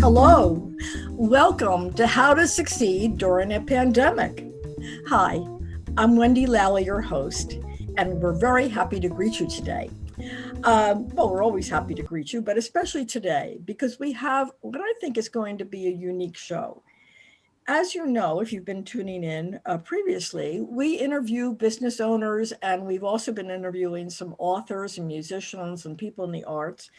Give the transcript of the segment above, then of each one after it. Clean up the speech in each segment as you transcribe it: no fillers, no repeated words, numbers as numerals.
Hello, welcome to How to Succeed During a Pandemic. Hi, I'm Wendy Lally, your host, and we're very happy to greet you today. We're always happy to greet you, but especially today because we have what I think is going to be a unique show. As you know, if you've been tuning in previously, we interview business owners, and we've also been interviewing some authors and musicians and people in the arts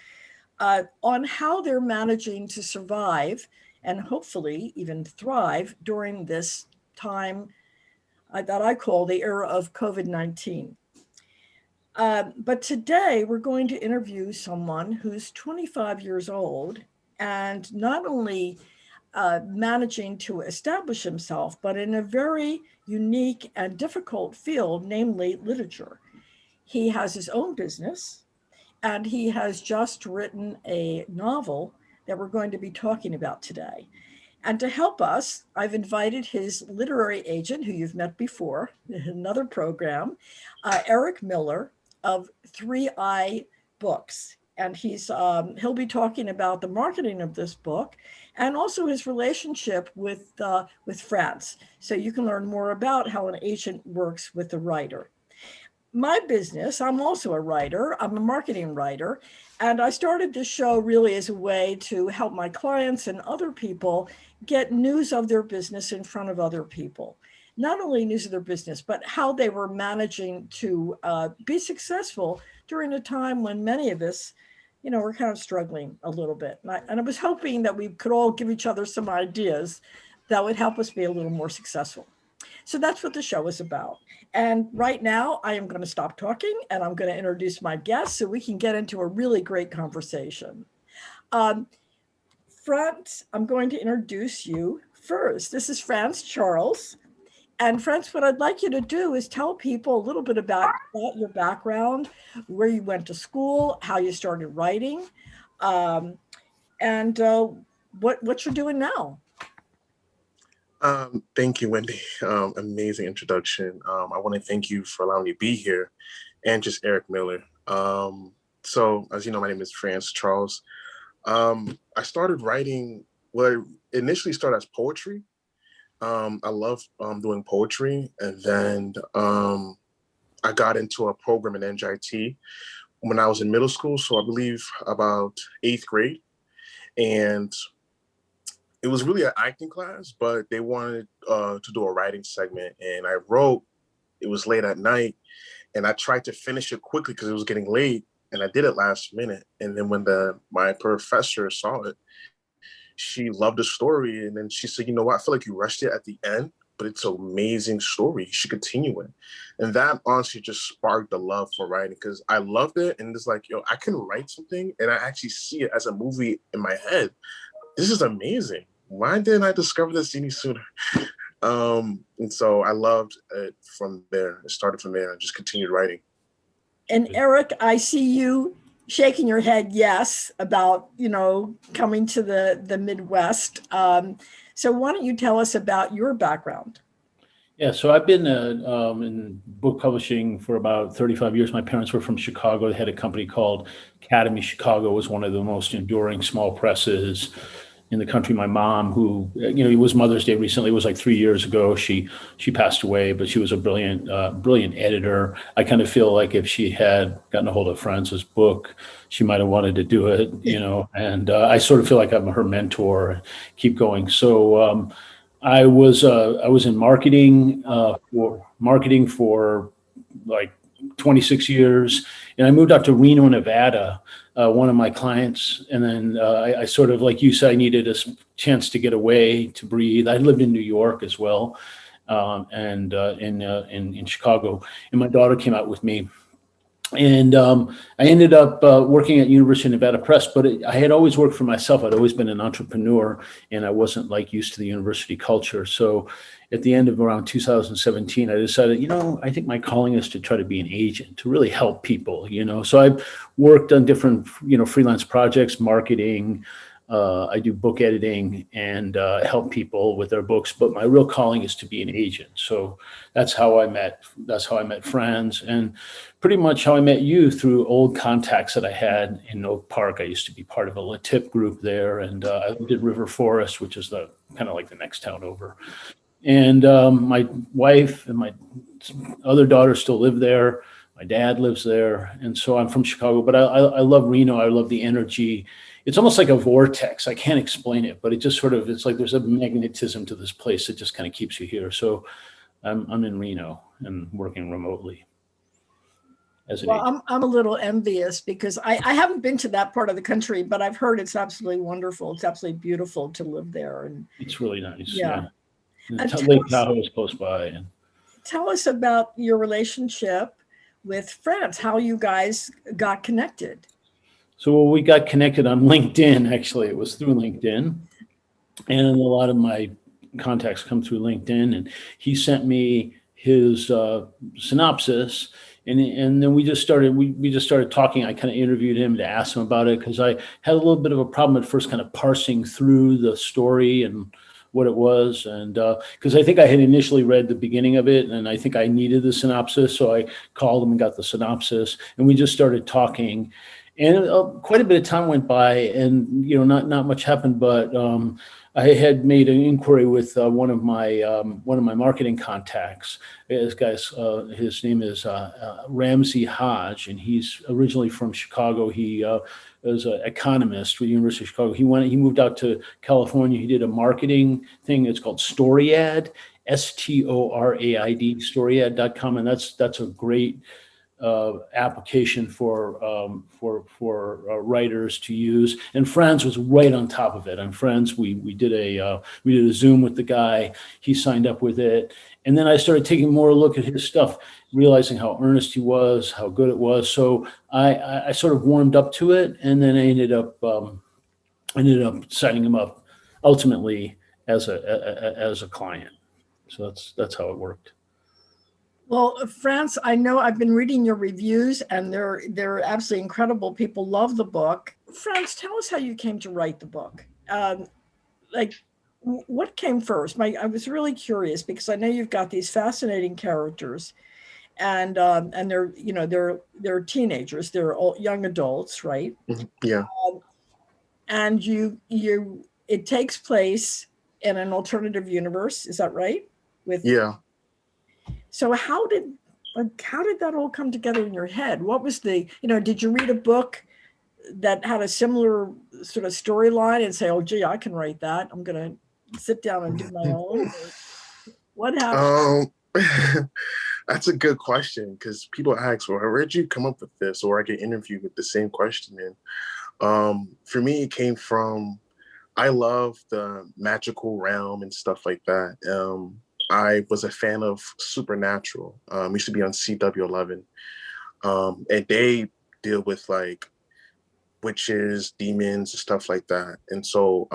on how they're managing to survive and hopefully even thrive during this time that I call the era of COVID-19. But today we're going to interview someone who's 25 years old and not only managing to establish himself, but in a very unique and difficult field, namely literature. He has his own business, and he has just written a novel that we're going to be talking about today. And to help us, I've invited his literary agent, who you've met before, in another program, Eric Miller of 3i Books. And he'll be talking about the marketing of this book and also his relationship with Frantz. So you can learn more about how an agent works with a writer. My business, I'm also a writer, I'm a marketing writer, and I started this show really as a way to help my clients and other people get news of their business in front of other people. Not only news of their business, but how they were managing to be successful during a time when many of us, were kind of struggling a little bit. And I was hoping that we could all give each other some ideas that would help us be a little more successful. So that's what the show is about. And right now I am going to stop talking and I'm going to introduce my guests so we can get into a really great conversation. Frantz, I'm going to introduce you first. This is Frantz Charles. And Frantz, what I'd like you to do is tell people a little bit about your background, where you went to school, how you started writing, and what you're doing now. Thank you, Wendy. Amazing introduction. I want to thank you for allowing me to be here, and just Eric Miller. So, as you know, my name is Frantz Charles. I started writing, well, it initially started as poetry. I love doing poetry, and then I got into a program in NJIT when I was in middle school, so I believe about 8th grade, and it was really an acting class, but they wanted to do a writing segment, and I wrote. It was late at night, and I tried to finish it quickly because it was getting late, and I did it last minute. And then when my professor saw it, she loved the story, and then she said, "You know what? I feel like you rushed it at the end, but it's an amazing story. You should continue it." And that honestly just sparked the love for writing because I loved it, and it's like, I can write something, and I actually see it as a movie in my head. This is amazing. Why didn't I discover this any sooner? And so I loved it from there. It started from there and just continued writing. And Eric, I see you shaking your head yes about, coming to the Midwest. So why don't you tell us about your background? Yeah, so I've been in book publishing for about 35 years. My parents were from Chicago. They had a company called Academy Chicago. It was one of the most enduring small presses in the country. My mom, who, it was Mother's Day recently, it was like 3 years ago. She passed away, but she was a brilliant editor. I kind of feel like if she had gotten a hold of Frantz's book, she might have wanted to do it, and I sort of feel like I'm her mentor. Keep going. So I was in marketing for like 26 years, and I moved out to Reno, Nevada. One of my clients, and then I sort of, like you said, I needed a chance to get away, to breathe. I lived in New York as well, and in Chicago, and my daughter came out with me. And I ended up working at University of Nevada Press, but I had always worked for myself. I'd always been an entrepreneur, and I wasn't used to the university culture. So at the end of around 2017, I decided, I think my calling is to try to be an agent, to really help people, So I've worked on different, freelance projects, marketing, I do book editing and help people with their books, but my real calling is to be an agent. So that's how I met. That's how I met Frantz, and pretty much how I met you through old contacts that I had in Oak Park. I used to be part of a Latip group there, and I lived at River Forest, which is the kind of like the next town over. And my wife and my other daughter still live there. My dad lives there. And so I'm from Chicago, but I love Reno. I love the energy. It's almost like a vortex. I can't explain it, but it just sort of, it's like there's a magnetism to this place that just kind of keeps you here. So I'm in Reno and working remotely as an agent. I'm a little envious because I haven't been to that part of the country, but I've heard it's absolutely wonderful. It's absolutely beautiful to live there. And It's really nice. yeah. And And Lake Tahoe is close by. And tell us about your relationship with Frantz, how you guys got connected. so we got connected on LinkedIn, actually. It was through LinkedIn. And a lot of my contacts come through LinkedIn. And he sent me his synopsis. And then we just started talking. I kind of interviewed him to ask him about it because I had a little bit of a problem at first kind of parsing through the story and what it was. And because I think I had initially read the beginning of it and I think I needed the synopsis. So I called him and got the synopsis and we just started talking. And quite a bit of time went by and, not much happened, but I had made an inquiry with one of my marketing contacts. His name is Ramsey Hodge, and he's originally from Chicago. He was an economist with the University of Chicago. He moved out to California. He did a marketing thing. It's called StoryAd, STORAID, StoryAd.com, and that's a great application for writers to use. And Frantz was right on top of it. And Frantz, we did a Zoom with the guy. He signed up with it, and then I started taking more look at his stuff, realizing how earnest he was, how good it was. So I sort of warmed up to it, and then I ended up signing him up ultimately as a client. So that's how it worked. Well, Frantz, I know I've been reading your reviews and they're absolutely incredible. People love the book. Frantz, tell us how you came to write the book. What came first? I was really curious because I know you've got these fascinating characters, and they're teenagers, they're all young adults, right? Yeah. And it takes place in an alternative universe. Is that right? Yeah. So how did that all come together in your head? What was did you read a book that had a similar sort of storyline and say, oh, gee, I can write that. I'm going to sit down and do my own. What happened? That's a good question because people ask, well, where'd you come up with this? Or I get interviewed with the same question. And for me, it came from, I love the magical realm and stuff like that. I was a fan of Supernatural. Used to be on CW11. And they deal with like witches, demons, and stuff like that. And so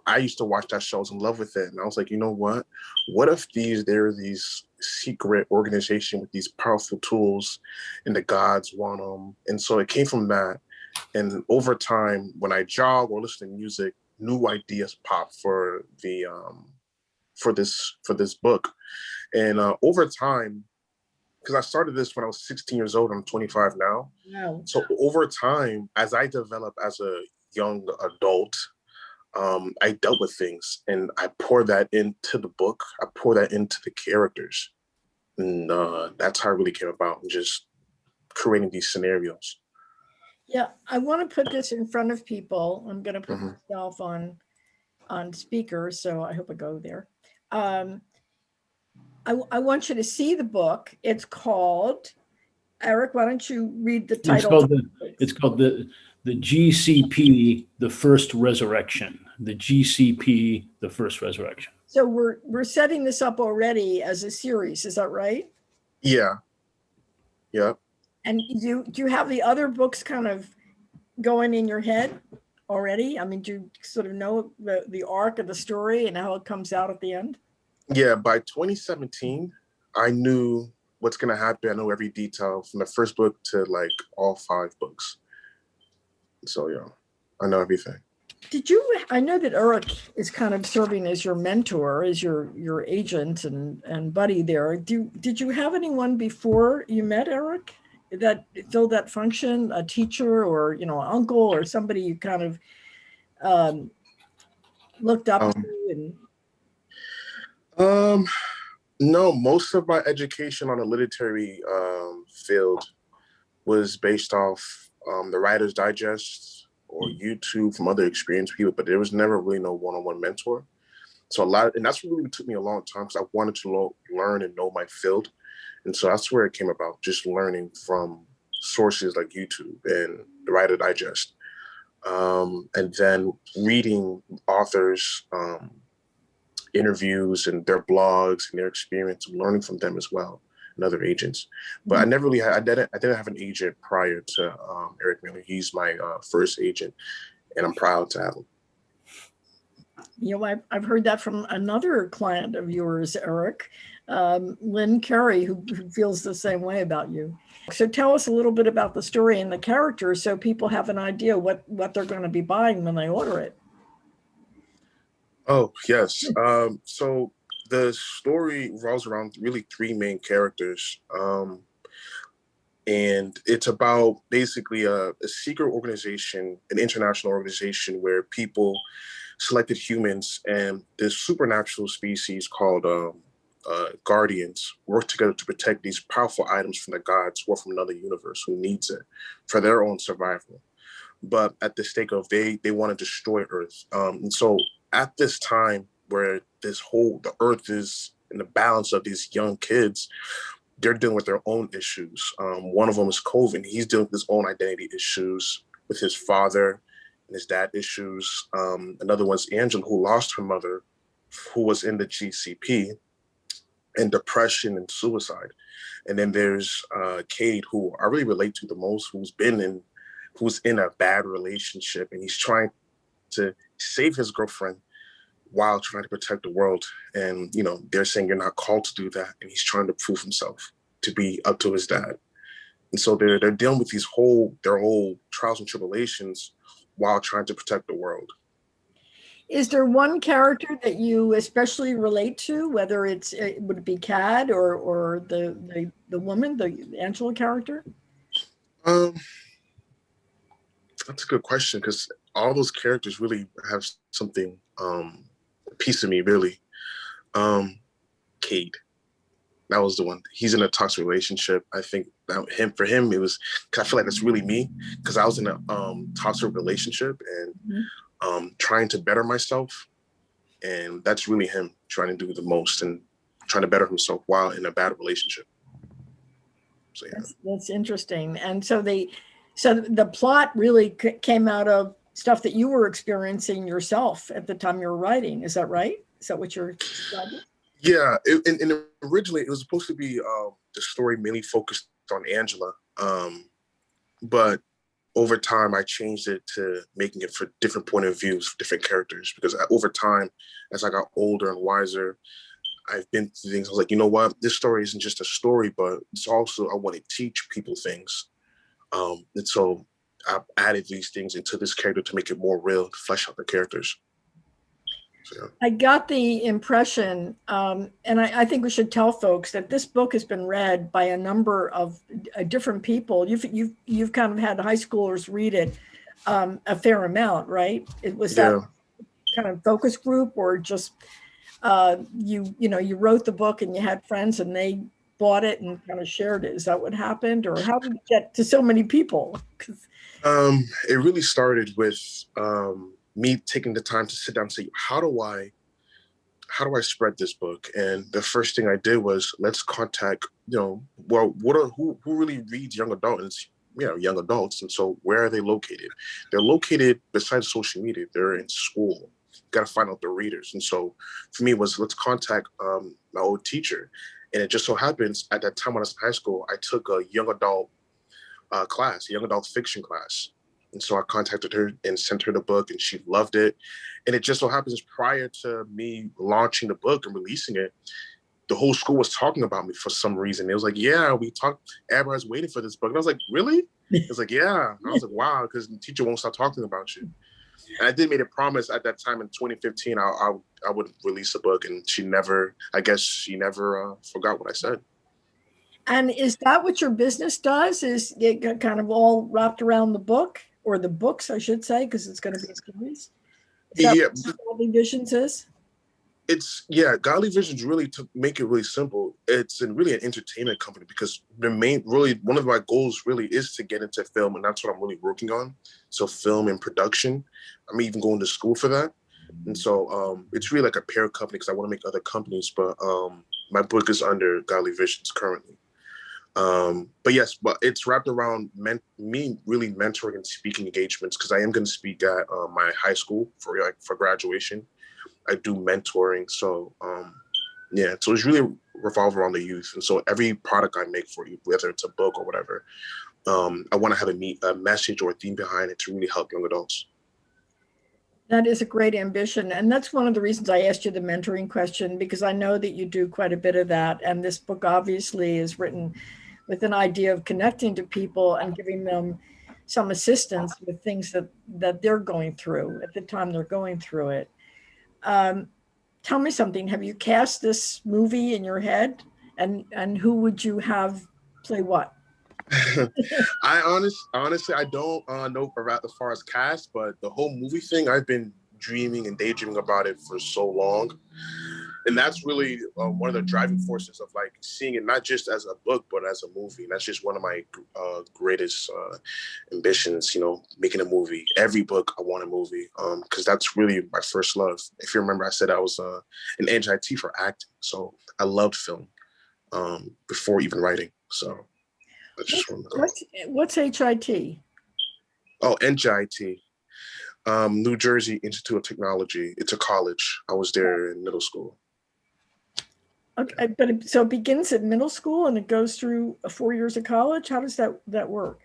I used to watch that show. I was in love with it. And I was like, you know what? What if there are these secret organization with these powerful tools and the gods want them? And so it came from that. And over time, when I jog or listen to music, new ideas pop for this book. And over time, because I started this when I was 16 years old, I'm 25 now. Wow. So over time, as I developed as a young adult, I dealt with things and I pour that into the book. I pour that into the characters. And that's how it really came about, just creating these scenarios. Yeah, I want to put this in front of people. I'm going to put myself on speaker, so I hope I go there. I want you to see the book. It's called, Eric, why don't you read the title? It's called the GCP, The First Resurrection. The GCP, The First Resurrection. So we're setting this up already as a series. Is that right? Yeah. Yeah. And do you have the other books kind of going in your head already? I mean, do you sort of know the arc of the story and how it comes out at the end? Yeah, by 2017, I knew what's going to happen. I know every detail from the first book to like all 5 books. So, yeah. I know everything. I know that Eric is kind of serving as your mentor, as your agent and buddy there. Did you have anyone before you met Eric that filled that function, a teacher or, an uncle or somebody you kind of looked up Um, to? um, no, most of my education on the literary field was based off the Writer's Digest or YouTube from other experienced people, but there was never really no one-on-one mentor. So and that's what really took me a long time because I wanted to learn and know my field. And so that's where it came about, just learning from sources like YouTube and the Writer Digest. And then reading authors' interviews and their blogs and their experience, and learning from them as well and other agents. But I never really I didn't have an agent prior to Eric Miller. He's my first agent, and I'm proud to have him. I've heard that from another client of yours, Eric, Lynn Carey, who feels the same way about you. So tell us a little bit about the story and the characters so people have an idea what they're going to be buying when they order it. Oh, yes. So the story revolves around really three main characters. And it's about basically a secret organization, an international organization where people selected humans and this supernatural species called guardians work together to protect these powerful items from the gods or from another universe who needs it for their own survival. But at the stake of they want to destroy Earth. And so at this time where the Earth is in the balance of these young kids, they're dealing with their own issues. One of them is Coven. He's dealing with his own identity issues with his father and his dad issues. Another one's Angela, who lost her mother, who was in the GCP, and depression and suicide. And then there's Cade, who I really relate to the most, who's in a bad relationship, and he's trying to save his girlfriend while trying to protect the world. And, they're saying you're not called to do that. And he's trying to prove himself to be up to his dad. And so they're dealing with their whole trials and tribulations while trying to protect the world. Is there one character that you especially relate to, whether would it be Cad or the woman, the Angela character? That's a good question, because all those characters really have something, a piece of me, really. Cade, that was the one. He's in a toxic relationship. I think that for him, it was, cause I feel like that's really me, because I was in a toxic relationship and trying to better myself. And that's really him trying to do the most and trying to better himself while in a bad relationship. So, yeah. That's interesting. And so the plot really came out of stuff that you were experiencing yourself at the time you were writing. Is that right? Is that what you're describing? Yeah. And originally it was supposed to be the story mainly focused on Angela. But over time, I changed it to making it for different point of views, for different characters, because over time, as I got older and wiser, I've been through things. I was like, you know what? This story isn't just a story, but it's also, I want to teach people things. And so I added these things into this character to make it more real, to flesh out the characters. So, yeah. I got the impression, and I think we should tell folks that this book has been read by a number of different people. You've kind of had high schoolers read it a fair amount, right? Was that kind of focus group, or just you wrote the book and you had friends and they bought it and kind of shared it? Is that what happened, or how did it get to so many people? It really started with me taking the time to sit down and say, how do I spread this book? And the first thing I did was, let's contact, who really reads young adults? Young adults. And so where are they located? They're located besides social media. They're in school. Got to find out the readers. And so for me it was, let's contact my old teacher. And it just so happens at that time when I was in high school, I took a young adult class, a young adult fiction class. And so I contacted her and sent her the book, and she loved it. And it just so happens prior to me launching the book and releasing it, the whole school was talking about me for some reason. It was like, yeah, we talked, everybody's waiting for this book. And I was like, really? It's like, yeah. I was like, wow, because the teacher won't stop talking about you. And I did make a promise at that time in 2015, I would release a book, and I guess she never forgot what I said. And is that what your business does? Is it kind of all wrapped around the book, or the books, I should say, because it's going to be a series? Is that Yeah, what Visionz is? Godly Visionz, really, to make it really simple, it's really an entertainment company, because one of my goals really is to get into film, and that's what I'm really working on. So film and production, I'm even going to school for that. And so it's really like a parent company, because I want to make other companies, but my book is under Godly Visionz currently. But it's wrapped around me really mentoring and speaking engagements, because I am going to speak at my high school for graduation. I do mentoring. So so it's really revolved around the youth. And so every product I make for you, whether it's a book or whatever, I want to have a message or a theme behind it to really help young adults. That is a great ambition. And that's one of the reasons I asked you the mentoring question, because I know that you do quite a bit of that. And this book obviously is written with an idea of connecting to people and giving them some assistance with things that they're going through at the time they're going through it. Tell me something. Have you cast this movie in your head? And who would you have play what? Honestly, I don't know as far as cast, but the whole movie thing, I've been dreaming and daydreaming about it for so long. And that's really one of the driving forces of like seeing it not just as a book, but as a movie. And that's just one of my greatest ambitions, making a movie. Every book, I want a movie, because that's really my first love. If you remember, I said I was an NJIT for acting. So I loved film before even writing. So that's just one of the What's HIT? Oh, NJIT. New Jersey Institute of Technology. It's a college. I was there in middle school. Okay, but so it begins at middle school and it goes through 4 years of college. How does that work?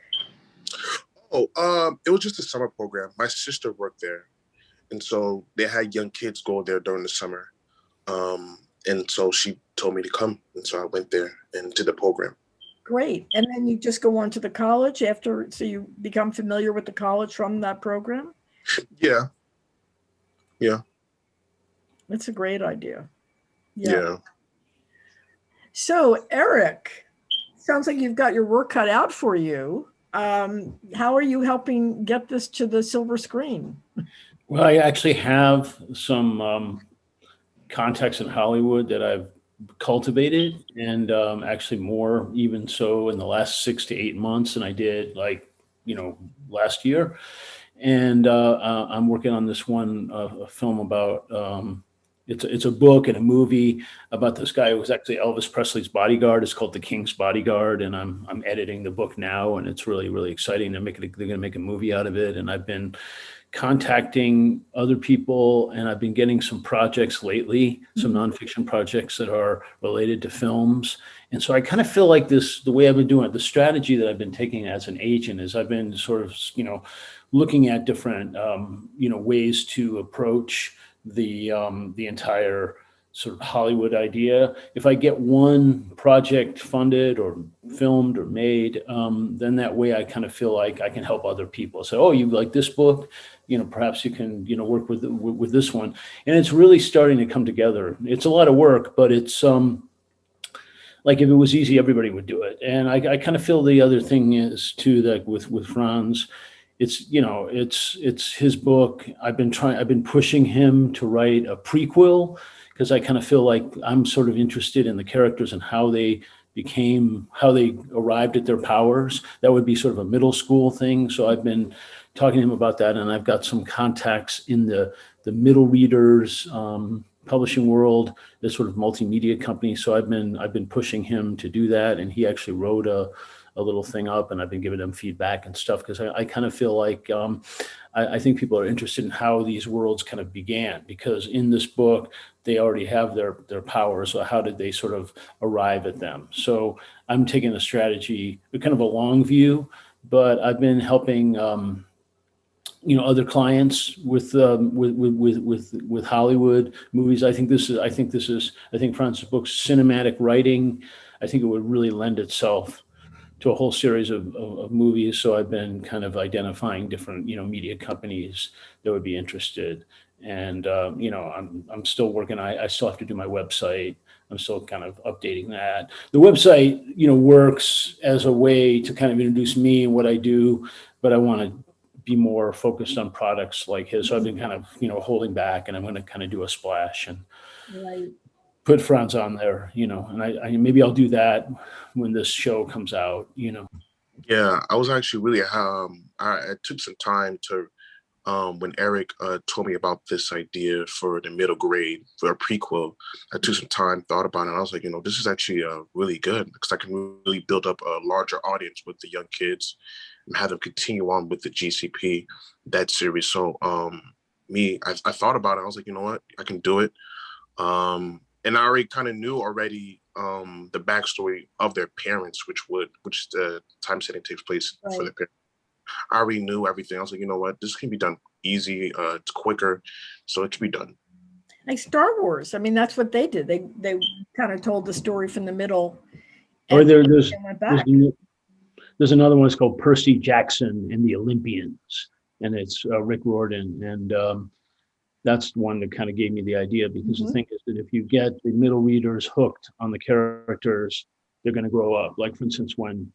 Oh, it was just a summer program. My sister worked there, and so they had young kids go there during the summer. And so she told me to come, and so I went there and did the program. Great. And then you just go on to the college after, so you become familiar with the college from that program? Yeah. That's a great idea. Yeah. So, Eric, sounds like you've got your work cut out for you. How are you helping get this to the silver screen? Well, I actually have some contacts in Hollywood that I've cultivated, and actually more even so in the last 6 to 8 months than I did last year. And I'm working on this one a film about it's a book and a movie about this guy who was actually Elvis Presley's bodyguard. It's called The King's Bodyguard, and I'm editing the book now, and it's really, really exciting. They're going to make a movie out of it, and I've been contacting other people, and I've been getting some projects lately, some nonfiction projects that are related to films. And so I kind of feel like the way I've been doing it, the strategy that I've been taking as an agent is I've been sort of, looking at different, ways to approach the entire sort of Hollywood idea. If I get one project funded or filmed or made, then that way I kind of feel like I can help other people. So, oh, you like this book? Perhaps you can, work with this one. And it's really starting to come together. It's a lot of work, but it's like if it was easy, everybody would do it. And I kind of feel the other thing is too, that with Frantz, it's his book. I've been pushing him to write a prequel, because I kind of feel like I'm sort of interested in the characters and how they arrived at their powers. That would be sort of a middle school thing. So I've been talking to him about that, and I've got some contacts in the middle readers publishing world, this sort of multimedia company. So I've been pushing him to do that, and he actually wrote a little thing up, and I've been giving them feedback and stuff, because I kind of feel like I think people are interested in how these worlds kind of began, because in this book they already have their powers. So how did they sort of arrive at them? So I'm taking a strategy, kind of a long view, but I've been helping other clients with Hollywood movies. I think Frantz's book's cinematic writing, I think it would really lend itself to a whole series of movies. So I've been kind of identifying different, media companies that would be interested. And, I'm still working. I still have to do my website. I'm still kind of updating that. The website, works as a way to kind of introduce me and what I do, but I want to be more focused on products like his. So I've been kind of, holding back, and I'm going to kind of do a splash and Right. put Frantz on there, and I maybe I'll do that when this show comes out. Yeah, I was actually really I took some time to when Eric told me about this idea for the middle grade for a prequel. I took some time, thought about it, and I was like, this is actually really good because I can really build up a larger audience with the young kids and have them continue on with the GCP, that series. So I thought about it. I was like, you know what, I can do it. And I already kind of knew already the backstory of their parents, which the time setting takes place for their parents. I already knew everything. I was like, you know what, this can be done easy. It's quicker, so it can be done. Like Star Wars. I mean, that's what they did. They kind of told the story from the middle. Or And went back. There's another one. It's called Percy Jackson and the Olympians, and it's Rick Riordan, and that's the one that kind of gave me the idea, because the thing is that if you get the middle readers hooked on the characters, they're going to grow up. Like, for instance, when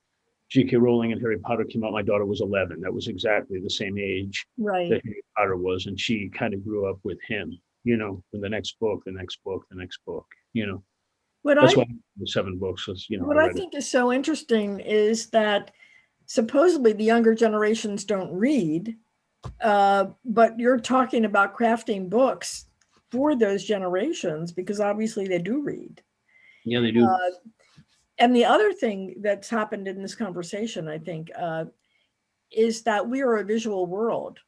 J.K. Rowling and Harry Potter came out, my daughter was 11. That was exactly the same age that Harry Potter was, and she kind of grew up with him, with the next book, the next book, the next book, That's why the 7 books was, What I think is so interesting is that supposedly the younger generations don't read, but you're talking about crafting books for those generations, because obviously they do read. Yeah, they do. And the other thing that's happened in this conversation, I think, is that we are a visual world.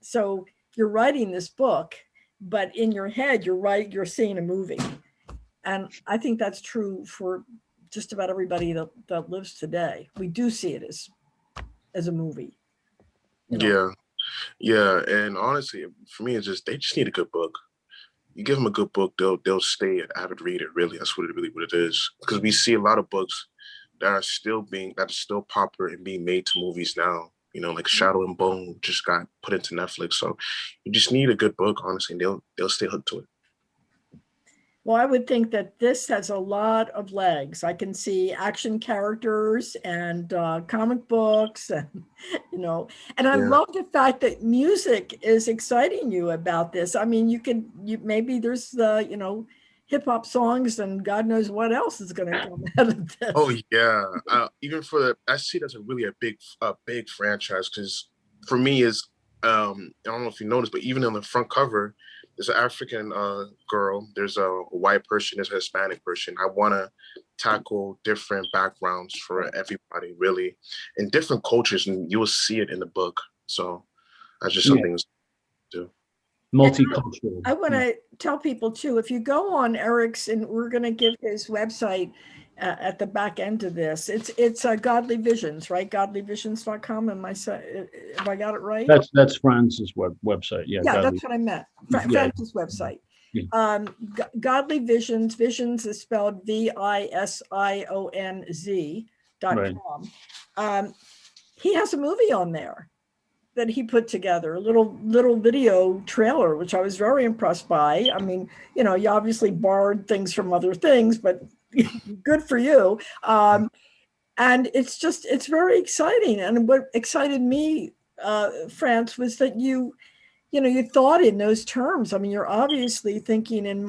So you're writing this book, but in your head, you're seeing a movie. And I think that's true for just about everybody that lives today. We do see it as a movie. Yeah. And honestly, for me, it's they just need a good book. You give them a good book, they'll stay an avid reader. Really, that's what it is. Because we see a lot of books that are still popular and being made to movies now. Like Shadow and Bone just got put into Netflix. So you just need a good book, honestly, and they'll stay hooked to it. Well, I would think that this has a lot of legs. I can see action characters and comic books, and and I love the fact that music is exciting you about this. I mean, maybe there's hip hop songs and God knows what else is going to come out of this. Oh yeah, even I see that's a big franchise, because for me is I don't know if you noticed, but even on the front cover, there's an African girl, there's a white person, there's a Hispanic person. I want to tackle different backgrounds for everybody, really, and different cultures, and you will see it in the book. So that's just something to do. Multicultural. I want to tell people too, if you go on Eric's, and we're going to give his website at the back end of this, it's Godly Visionz, right? Godlyvisionz.com. Have I got it right? That's Frantz's website. Yeah, that's what I meant. Frantz's website. Yeah. Godly Visionz. Visionz is spelled VISIONZ.com. Right. He has a movie on there that he put together, a little video trailer, which I was very impressed by. I mean, you obviously borrowed things from other things, but good for you. And it's very exciting. And what excited me, Frantz, was that you thought in those terms. I mean, you're obviously thinking in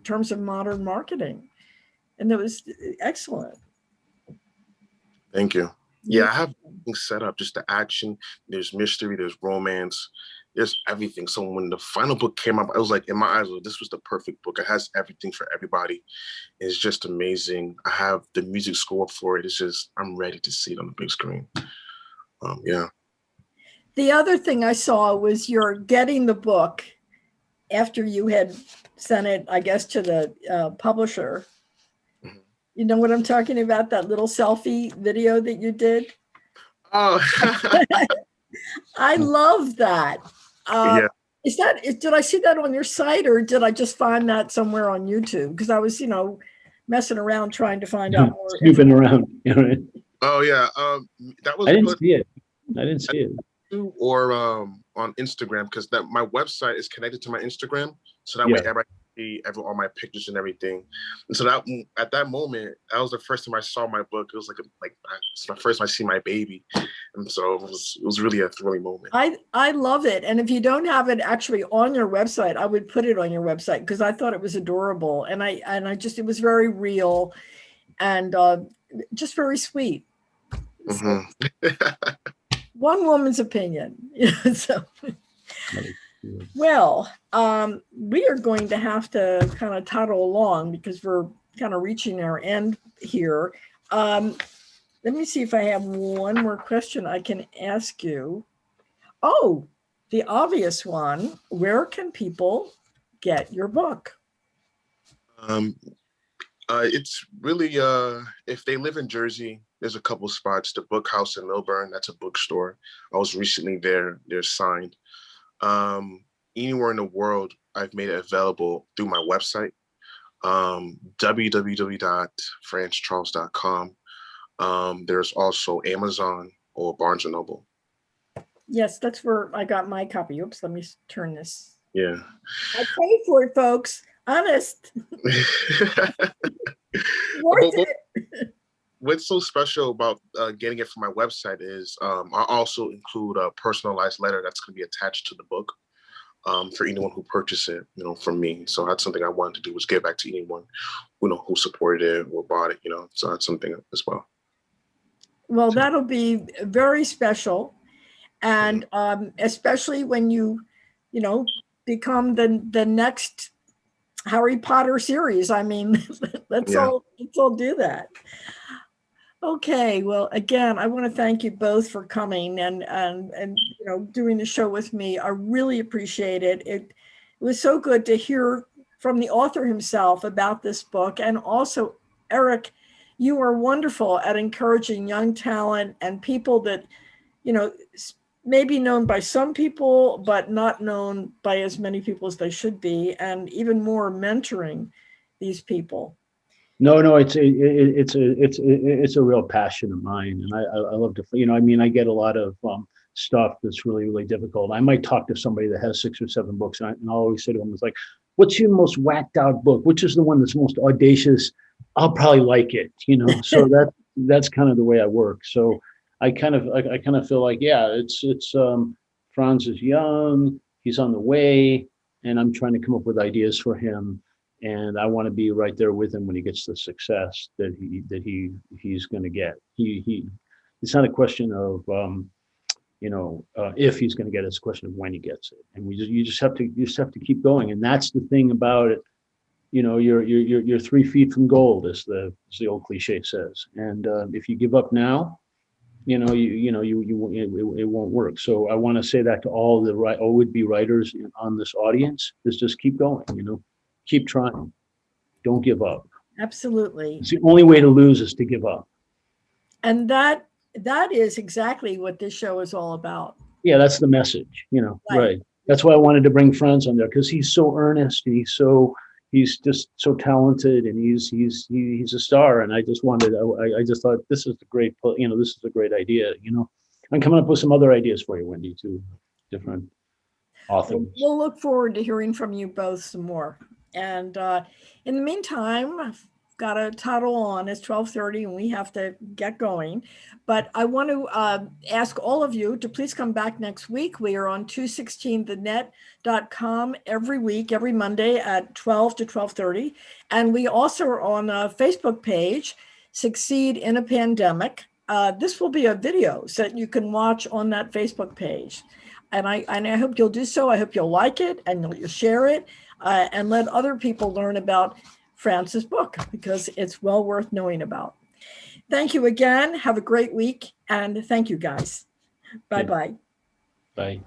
terms of modern marketing, and that was excellent. Thank you. Yeah, I have things set up, just the action, there's mystery, there's romance, there's everything. So when the final book came out, I was like, in my eyes, this was the perfect book. It has everything for everybody. It's just amazing. I have the music score for it. It's just, I'm ready to see it on the big screen. Yeah. The other thing I saw was you're getting the book after you had sent it, I guess, to the publisher. You know what I'm talking about? That little selfie video that you did? Oh. I love that. Did I see that on your site, or did I just find that somewhere on YouTube? Because I was, messing around trying to find out more. Snooping around. Oh yeah, that was I didn't put see it. I didn't see it. or on Instagram, because that my website is connected to my Instagram, so that way Yeah. everybody can see all my pictures and everything. And so that at that moment, that was the first time I saw my book. It was it's my first time I see my baby, and so it was really a thrilling moment. I love it. And if you don't have it actually on your website, I would put it on your website because I thought it was adorable. And I just, it was very real and just very sweet. So, one woman's opinion. So, well, we are going to have to kind of toddle along because we're kind of reaching our end here. Let me see if I have one more question I can ask you. Oh, the obvious one. Where can people get your book? It's really if they live in Jersey, there's a couple spots. The Book House in Milburn, that's a bookstore. I was recently there. They're signed. Anywhere in the world, I've made it available through my website, www.francecharles.com. There's also Amazon or Barnes and Noble. Yes, that's where I got my copy. Oops, let me turn this. Yeah. I paid for it, folks. Honest. Worth it. What's so special about getting it from my website is I also include a personalized letter that's going to be attached to the book for anyone who purchased it, from me. So that's something I wanted to do, was give back to anyone who supported it or bought it, So that's something as well. Well, that'll be very special, and especially when you become the next Harry Potter series. I mean, let's all do that. Okay, well, again, I want to thank you both for coming and doing the show with me. I really appreciate it. It was so good to hear from the author himself about this book. And also, Eric, you are wonderful at encouraging young talent and people that, may be known by some people, but not known by as many people as they should be, and even more mentoring these people. No, it's a real passion of mine, and I love to, I get a lot of stuff that's really, really difficult. I might talk to somebody that has 6 or 7 books, and I'll always say to them, it's like, what's your most whacked out book? Which is the one that's most audacious? I'll probably like it, So that's kind of the way I work. So I kind of feel like, it's Frantz is young, he's on the way, and I'm trying to come up with ideas for him. And I want to be right there with him when he gets the success that he's going to get. It's not a question of if he's going to get it. It's a question of when he gets it. And you just have to keep going. And that's the thing about it. You're 3 feet from gold, as the old cliche says. And if you give up now, it won't work. So I want to say that to all the would-be writers on this audience, is just keep going. Keep trying. Don't give up. Absolutely. It's the only way to lose is to give up. And that is exactly what this show is all about. Yeah, that's the message, right. That's why I wanted to bring Frantz on there, because he's so earnest and he's just so talented, and he's a star. And I just thought this is a great idea. I'm coming up with some other ideas for you, Wendy, too. Different authors. We'll look forward to hearing from you both some more. And in the meantime, I've got to toddle on. It's 12:30 and we have to get going. But I want to ask all of you to please come back next week. We are on 216thenet.com every week, every Monday at 12 to 12:30. And we also are on a Facebook page, Succeed in a Pandemic. This will be a video so that you can watch on that Facebook page. And I hope you'll do so. I hope you'll like it and you'll share it. And let other people learn about Frantz's book, because it's well worth knowing about. Thank you again. Have a great week. And thank you, guys. Bye-bye. Bye.